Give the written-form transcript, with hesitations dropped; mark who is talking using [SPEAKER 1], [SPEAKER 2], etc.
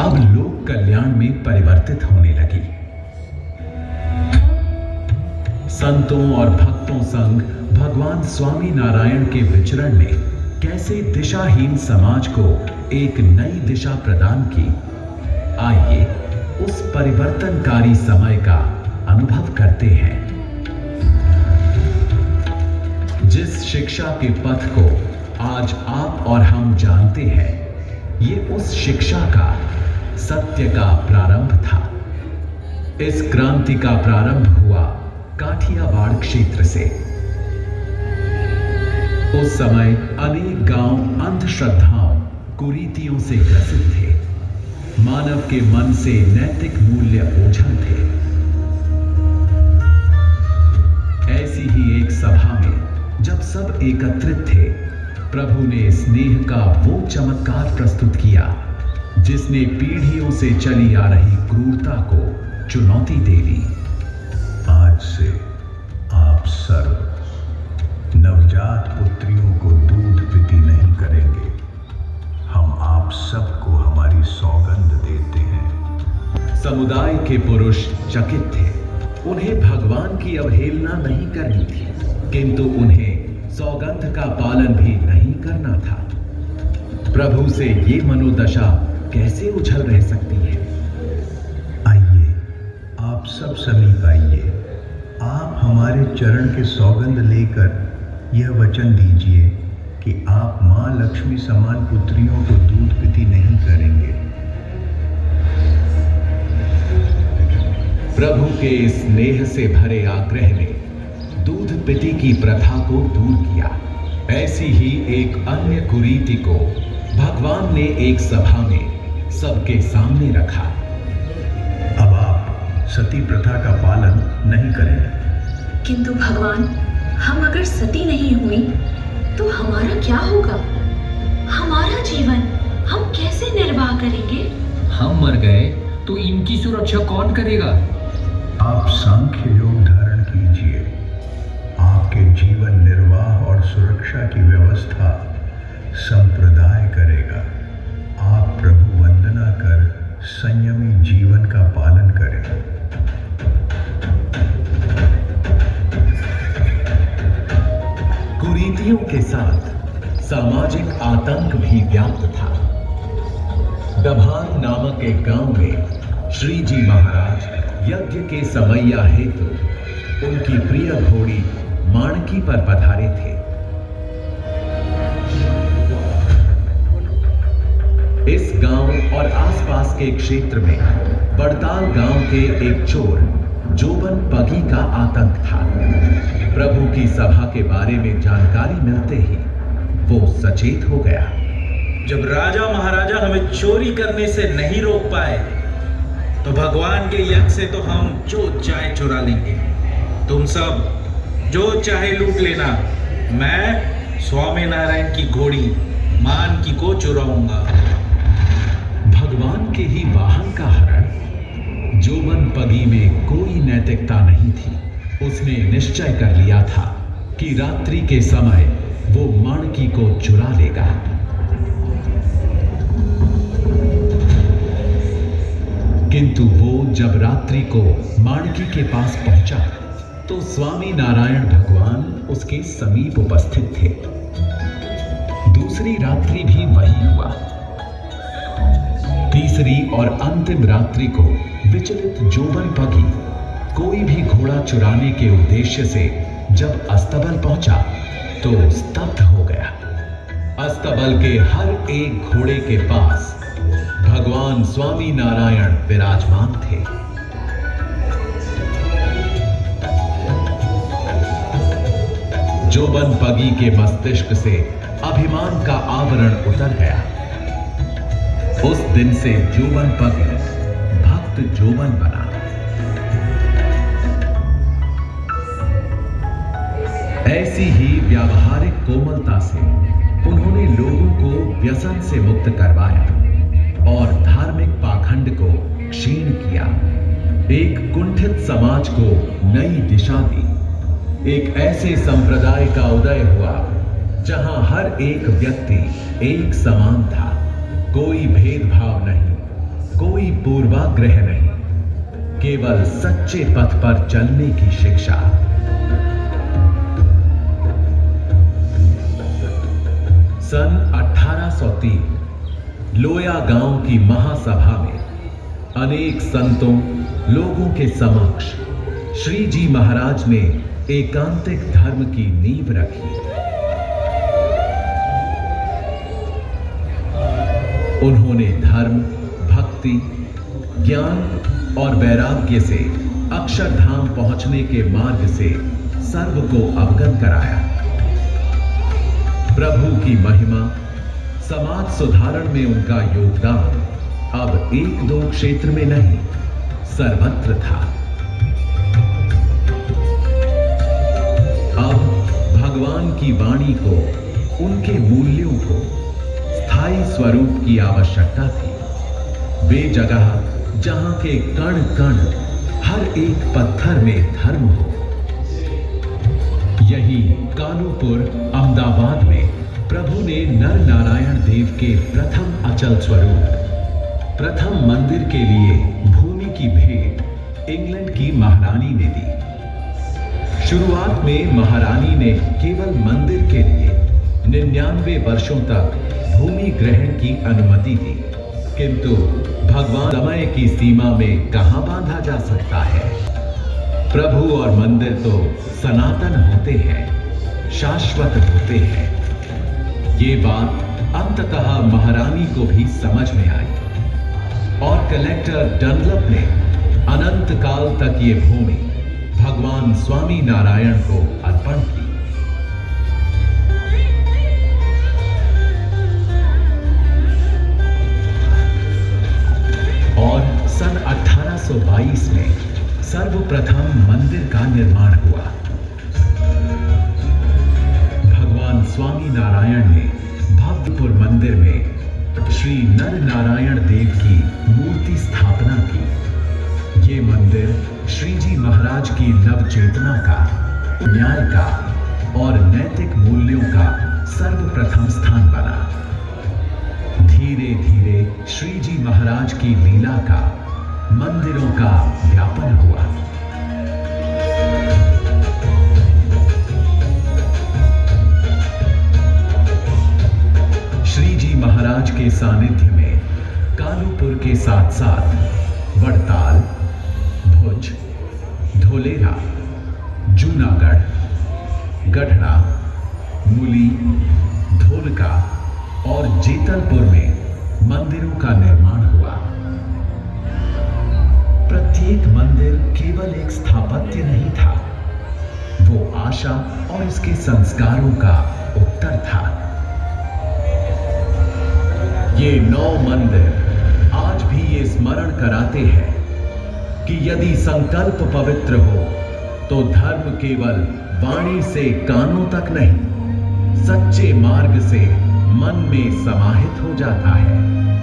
[SPEAKER 1] अब लोक कल्याण में परिवर्तित होने लगी। संतों और भक्तों संग भगवान स्वामी नारायण के विचरण ने कैसे दिशाहीन समाज को एक नई दिशा प्रदान की, आइए उस परिवर्तनकारी समय का अनुभव करते हैं। जिस शिक्षा के पथ को आज आप और हम जानते हैं, ये उस शिक्षा का सत्य का प्रारंभ था। इस क्रांति का प्रारंभ हुआ काठियावाड़ क्षेत्र से। उस समय अनेक गांव अंधश्रद्धाओं, कुरीतियों से ग्रसित थे। मानव के मन से नैतिक मूल्य ओझल थे। ऐसी ही एक सभा में जब सब एकत्रित थे, प्रभु ने स्नेह का वो चमत्कार प्रस्तुत किया जिसने पीढ़ियों से चली आ रही क्रूरता को चुनौती दे दी।
[SPEAKER 2] आज से आप सर्व नवजात पुत्रियों को दूध पीती नहीं करेंगे। हम आप सबको हमारी सौगंध देते हैं।
[SPEAKER 1] समुदाय के पुरुष चकित थे। उन्हें भगवान की अवहेलना नहीं करनी थी, किंतु उन्हें सौगंध का पालन भी नहीं करना था। प्रभु से ये मनोदशा कैसे उछल रह सकती है?
[SPEAKER 2] आइए, आप सब समीप आइए। आप हमारे चरण के सौगंध लेकर यह वचन दीजिए कि आप मां लक्ष्मी समान पुत्रियों को दूध पीती नहीं करेंगे।
[SPEAKER 1] प्रभु के स्नेह से भरे आग्रह ने दूध पीती की प्रथा को दूर किया। ऐसी ही एक अन्य कुरीति को भगवान ने एक सभा में सबके सामने रखा।
[SPEAKER 2] अब आप सती प्रथा का पालन नहीं करेंगे।
[SPEAKER 3] किंतु भगवान, हम अगर सती नहीं हुई तो हमारा क्या होगा? हमारा जीवन हम कैसे निर्वाह करेंगे?
[SPEAKER 4] हम मर गए तो इनकी सुरक्षा कौन करेगा?
[SPEAKER 2] आप सांख्य योग धारण कीजिए। आपके जीवन निर्वाह और सुरक्षा की व्यवस्था संप्रदाय करेगा। आप प्रभु वंदना कर संयमी जीवन का पालन करें।
[SPEAKER 1] कुरीतियों के साथ सामाजिक आतंक भी व्याप्त था। दभान नामक एक गांव में श्री जी महाराज यज्ञ के समैया हेतु उनकी प्रिय घोड़ी माणकी पर पधारे थे। इस गांव और आसपास के क्षेत्र में बड़ताल गांव के एक चोर जोबन पगी का आतंक था। प्रभु की सभा के बारे में जानकारी मिलते ही वो सचेत हो गया।
[SPEAKER 5] जब राजा महाराजा हमें चोरी करने से नहीं रोक पाए, तो भगवान के यज्ञ से तो हम जो चाहे चुरा लेंगे। तुम सब जो चाहे लूट लेना। मैं स्वामी नारायण की घोड़ी मानकी को चुराऊंगा।
[SPEAKER 1] भगवान के ही वाहन का हरण। जोबन पगी में कोई नैतिकता नहीं थी। उसने निश्चय कर लिया था कि रात्रि के समय वो माणकी को चुरा लेगा। किंतु वो जब रात्रि को माणकी के पास पहुंचा तो स्वामी नारायण भगवान उसके समीप उपस्थित थे। दूसरी रात्रि भी वही हुआ। तीसरी और अंतिम रात्रि को विचलित जोबन पगी कोई भी घोड़ा चुराने के उद्देश्य से जब अस्तबल पहुंचा तो स्तब्ध हो गया। अस्तबल के हर एक घोड़े के पास भगवान स्वामी नारायण विराजमान थे। जोबन पगी के मस्तिष्क से अभिमान का आवरण उतर गया। उस दिन से जोबन पगी भक्त जोबन बना। ऐसी ही व्यावहारिक कोमलता से उन्होंने लोगों को व्यसन से मुक्त करवाया और धार्मिक पाखंड को क्षीण किया। एक कुंठित समाज को नई दिशा दी। एक ऐसे संप्रदाय का उदय हुआ जहां हर एक व्यक्ति एक समान था। कोई भेदभाव नहीं, कोई पूर्वाग्रह नहीं, केवल सच्चे पथ पर चलने की शिक्षा। सन 1803 लोया गांव की महासभा में अनेक संतों, लोगों के समक्ष श्री जी महाराज ने एकांतिक धर्म की नींव रखी। उन्होंने धर्म, भक्ति, ज्ञान और वैराग्य से अक्षरधाम पहुंचने के मार्ग से सर्व को अवगत कराया। प्रभु की महिमा, समाज सुधारण में उनका योगदान अब एक दो क्षेत्र में नहीं, सर्वत्र था। अब भगवान की वाणी को, उनके मूल्यों को स्थायी स्वरूप की आवश्यकता थी। वे जगह जहां के कण कण, हर एक पत्थर में धर्म हो। यही कानूपुर, अहमदाबाद में प्रभु ने नर नारायण देव के प्रथम अचल स्वरूप, प्रथम मंदिर के लिए भूमि की भेंट इंग्लैंड की महारानी ने दी। शुरुआत में महारानी ने केवल मंदिर के लिए 99 वर्षों तक भूमि ग्रहण की अनुमति दी, किंतु भगवान समय की सीमा में कहां बांधा जा सकता है। प्रभु और मंदिर तो सनातन होते हैं, शाश्वत होते हैं। ये बात अंततः महारानी को भी समझ में आई और कलेक्टर डनलप ने अनंत काल तक ये भूमि भगवान स्वामी नारायण को अर्पण की। और सन 1822 में सर्वप्रथम मंदिर का निर्माण हुआ। भगवान स्वामी नारायण ने भव्यपुर मंदिर में श्री नर नारायण देव की मूर्ति स्थापना की। ये मंदिर श्री जी महाराज की नव चेतना का, न्याय का और नैतिक मूल्यों का सर्वप्रथम स्थान बना। धीरे धीरे श्री जी महाराज की लीला का मंदिरों का व्यापन हुआ। श्री जी महाराज के सानिध्य में कानूपुर के साथ साथ वड़ताल, भुज, धोलेरा, जूनागढ़, गढ़ड़ा, मुली, धोलका और जेतलपुर में मंदिरों का निर्माण हुआ। प्रत्येक मंदिर केवल एक स्थापत्य नहीं था, वो आशा और इसके संस्कारों का उत्तर था। ये 9 मंदिर आज भी ये स्मरण कराते हैं कि यदि संकल्प पवित्र हो तो धर्म केवल वाणी से कानों तक नहीं, सच्चे मार्ग से मन में समाहित हो जाता है।